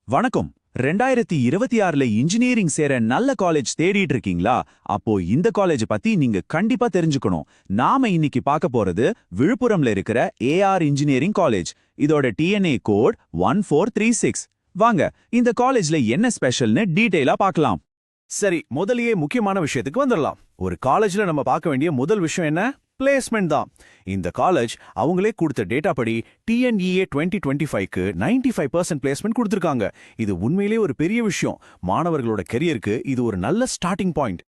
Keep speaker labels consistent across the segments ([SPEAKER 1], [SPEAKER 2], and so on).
[SPEAKER 1] வணக்கம். 2026ல இன்ஜினியரிங் சேர நல்ல காலேஜ் தேடிட்டு இருக்கீங்களா? அப்போ இந்த காலேஜ் பத்தி நீங்க கண்டிப்பா தெரிஞ்சுக்கணும். நாம இன்னைக்கு பார்க்க போறது விழுப்புரம்ல இருக்கிற ஏஆர் இன்ஜினியரிங் காலேஜ். இதோட டிஎன்ஏ கோட் 1436. வாங்க இந்த காலேஜ்ல என்ன ஸ்பெஷல்னு டீடைலா பார்க்கலாம்.
[SPEAKER 2] சரி, முதலியே முக்கியமான விஷயத்துக்கு வந்துடலாம். ஒரு காலேஜ்ல நம்ம பார்க்க வேண்டிய முதல் விஷயம் என்ன? பிளேஸ்மெண்ட் தான். இந்த காலேஜ் அவங்களே கொடுத்த டேட்டா படி டிஎன்இஏ 2025க்கு 95% பிளேஸ்மெண்ட் கொடுத்துருக்காங்க. இது உண்மையிலே ஒரு பெரிய விஷயம். மாணவர்களோட கெரியருக்கு இது ஒரு நல்ல ஸ்டார்டிங் பாயிண்ட்.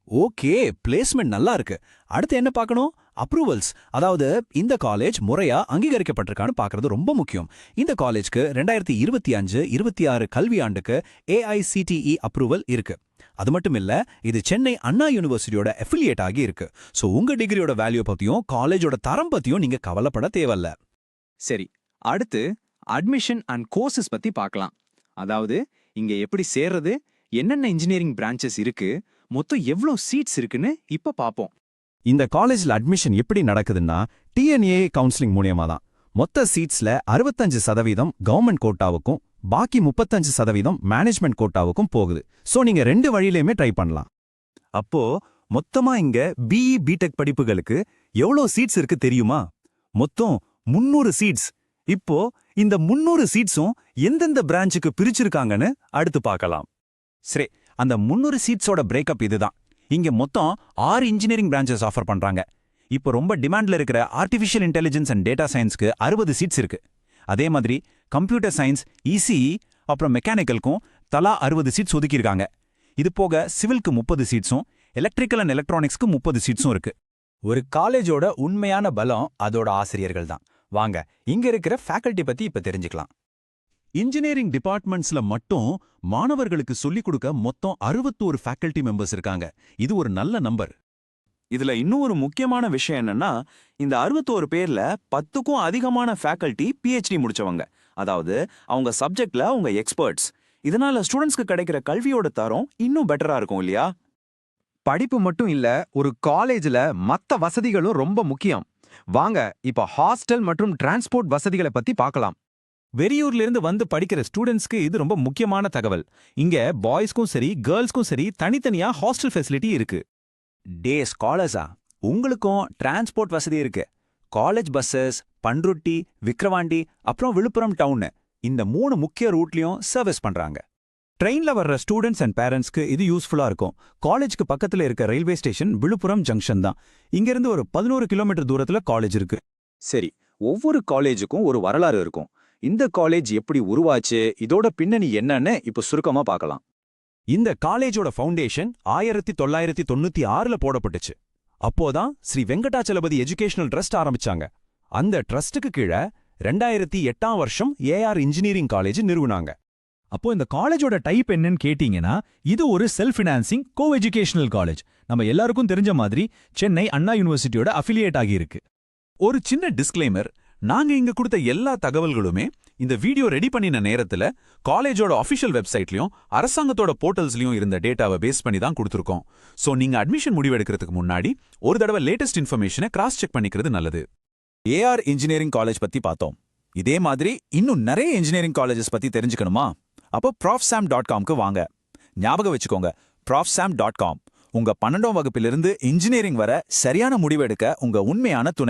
[SPEAKER 2] ஓகே, பிளேஸ்மெண்ட் நல்லா இருக்கு. அடுத்து என்ன பார்க்கணும்? அப்ரூவல்ஸ். அதாவது இந்த காலேஜ் முறையா அங்கீகரிக்கப்பட்டிருக்கான்னு பார்க்கறது ரொம்ப முக்கியம். இந்த காலேஜ்க்கு 2025-26 கல்வியாண்டுக்கு ஏஐசிடிஇ அப்ரூவல் இருக்கு. அது மட்டும் இல்ல, இது சென்னை அண்ணா யூனிவர்சிட்டியோட அஃபிலியேட் ஆகி இருக்கு. சோ உங்க டிகிரியோட வேல்யூ பத்தியும் காலேஜோட தரம் பத்தியும் நீங்க கவலைப்பட தேவையில்ல.
[SPEAKER 3] சரி, அடுத்து அட்மிஷன் அண்ட் கோர்சஸ் பத்தி பார்க்கலாம். அதாவது இங்க எப்படி சேர்றது, என்னென்ன இன்ஜினியரிங் பிரான்ச்சஸ் இருக்கு, மொத்தம் எவ்வளோ சீட்ஸ் இருக்குன்னு இப்ப பாப்போம்.
[SPEAKER 2] இந்த காலேஜ்ல அட்மிஷன் எப்படி நடக்குதுன்னா டிஎன்ஏ கவுன்சிலிங் மூலியமா தான். மொத்த சீட்ஸ்ல 65% கவர்மெண்ட் கோட்டாவுக்கும் பாக்கி 35% மேனேஜ்மெண்ட் கோட்டாவுக்கும் போகுது. சோ நீங்க 2 வழியிலயுமே ட்ரை பண்ணலாம்.
[SPEAKER 1] அப்போ மொத்தமா இங்க பிஇ பிடெக் படிப்புகளுக்கு எவ்வளோ சீட்ஸ் இருக்கு தெரியுமா? மொத்தம் 300 சீட்ஸ். இப்போ இந்த 300 சீட்ஸும் எந்தெந்த பிரான்ச்சுக்கு பிரிச்சிருக்காங்கன்னு அடுத்து பார்க்கலாம். சரி, அந்த 300 சீட்ஸோட பிரேக்கப் இதுதான். இங்க மொத்தம் 6 இன்ஜினியரிங் பிரான்ச்சஸ் ஆஃபர் பண்றாங்க. இப்போ ரொம்ப டிமாண்ட்ல இருக்கிற ஆர்டிஃபிஷியல் இன்டெலிஜென்ஸ் அண்ட் டேட்டா சயின்ஸ்க்கு 60 சீட்ஸ் இருக்கு. அதே மாதிரி கம்ப்யூட்டர் சயின்ஸ், இசிஇ அப்புறம் மெக்கானிக்கலுக்கும் தலா 60 சீட்ஸ் ஒதுக்கியிருக்காங்க. இது போக சிவிலுக்கு 30 சீட்ஸும் எலக்ட்ரிக்கல் அண்ட் எலக்ட்ரானிக்ஸ்க்கு 30 சீட்ஸும் இருக்கு.
[SPEAKER 4] ஒரு காலேஜோட உண்மையான பலம் அதோட ஆசிரியர்கள் தான். வாங்க இங்க இருக்கிற ஃபேக்கல்டி பத்தி இப்ப தெரிஞ்சுக்கலாம்.
[SPEAKER 1] இன்ஜினியரிங் டிபார்ட்மெண்ட்ஸ்ல மட்டும் மாணவர்களுக்கு சொல்லிக் கொடுக்க மொத்தம் 61 ஃபேக்கல்டி மெம்பர்ஸ் இருக்காங்க. இது ஒரு நல்ல நம்பர்.
[SPEAKER 5] இதுல இன்னும் ஒரு முக்கியமான விஷயம் என்னன்னா, இந்த 61 பேர்ல 10க்கும் அதிகமான ஃபேக்கல்டி பிஹெச்டி முடிச்சவங்க. அதாவது அவங்க சப்ஜெக்ட்ல அவங்க எக்ஸ்பர்ட்ஸ். இதனால ஸ்டூடெண்ட்ஸ்க்கு கிடைக்கிற கல்வியோட தரம் இன்னும் பெட்டரா இருக்கும் இல்லையா?
[SPEAKER 6] படிப்பு மட்டும் இல்ல, ஒரு காலேஜ்ல மத்த வசதிகளும் ரொம்ப முக்கியம். வாங்க இப்ப ஹாஸ்டல் மற்றும் டிரான்ஸ்போர்ட் வசதிகளை பத்தி பார்க்கலாம்.
[SPEAKER 4] வெளியூர்ல இருந்து வந்து படிக்கிற ஸ்டூடெண்ட்ஸ்க்கு இது ரொம்ப முக்கியமான தகவல். இங்க பாய்ஸ்க்கும் சரி கேர்ள்ஸ்க்கும் சரி தனித்தனியா ஹாஸ்டல் ஃபெசிலிட்டி இருக்கு.
[SPEAKER 1] டே ஸ்காலர்ஸா, உங்களுக்கும் டிரான்ஸ்போர்ட் வசதி இருக்கு. காலேஜ் பஸ்ஸஸ் பண்ருட்டி, விக்ரவாண்டி அப்புறம் விழுப்புரம் டவுன், இந்த 3 முக்கிய ரூட்லயும் சர்வீஸ் பண்றாங்க.
[SPEAKER 4] ட்ரெயின்ல வர்ற ஸ்டூடெண்ட்ஸ் அண்ட் பேரண்ட்ஸ்க்கு இது யூஸ்ஃபுல்லா இருக்கும். காலேஜ்க்கு பக்கத்துல இருக்க ரயில்வே ஸ்டேஷன் விழுப்புரம் ஜங்ஷன் தான். இங்கிருந்து ஒரு 11 கிலோமீட்டர் தூரத்துல காலேஜ் இருக்கு.
[SPEAKER 5] சரி, ஒவ்வொரு காலேஜுக்கும் ஒரு வரலாறு இருக்கும். இந்த காலேஜ் எப்படி உருவாச்சு, இதோட பின்னணி என்னன்னு இப்ப சுருக்கமா பார்க்கலாம்.
[SPEAKER 4] இந்த காலேஜோட ஃபவுண்டேஷன் 1996ல போடப்பட்டுச்சு. அப்போதான் ஸ்ரீ வெங்கடாச்சலபதி எஜுகேஷனல் ட்ரஸ்ட் ஆரம்பிச்சாங்க. அந்த ட்ரஸ்டுக்கு கீழே 2008ஆம் வருஷம் ஏஆர் இன்ஜினியரிங் காலேஜ் நிறுவனாங்க.
[SPEAKER 7] அப்போ இந்த காலேஜோட டைப் என்னன்னு கேட்டீங்கன்னா, இது ஒரு செல்ஃப் ஃபினான்சிங் கோ எஜுகேஷனல் காலேஜ். நம்ம எல்லாருக்கும் தெரிஞ்ச மாதிரி சென்னை அண்ணா யூனிவர்சிட்டியோட அஃபிலியேட் ஆகியிருக்கு.
[SPEAKER 1] ஒரு சின்ன டிஸ்க்ளைமர், நாங்க இங்க கொடுத்த எல்லா தகவல்களுமே இந்த வீடியோ ரெடி பண்ணின நேரத்துல காலேஜோட அஃபிஷியல் வெப்சைட்லயும் அரசாங்கத்தோட போர்ட்டல்ஸ்லயும் இருந்த டேட்டாவை பேஸ் பண்ணி தான் கொடுத்துருக்கோம். சோ நீங்க அட்மிஷன் முடிவெடுக்கிறதுக்கு முன்னாடி ஒரு தடவை லேட்டஸ்ட் இன்ஃபர்மேஷனை கிராஸ் செக் பண்ணிக்கிறது நல்லது.
[SPEAKER 2] ஏஆர் இன்ஜினியரிங் காலேஜ் பத்தி பார்த்தோம். இதே மாதிரி இன்னும் நிறைய இன்ஜினியரிங் காலேஜஸ் பத்தி தெரிஞ்சுக்கணுமா? அப்போ profsam.comக்கு வாங்க. ஞாபகம் வச்சுக்கோங்க, profsam.com உங்க 12ஆம் வகுப்பிலிருந்து இன்ஜினியரிங் வர சரியான முடிவெடுக்க உங்க உண்மையான துணை.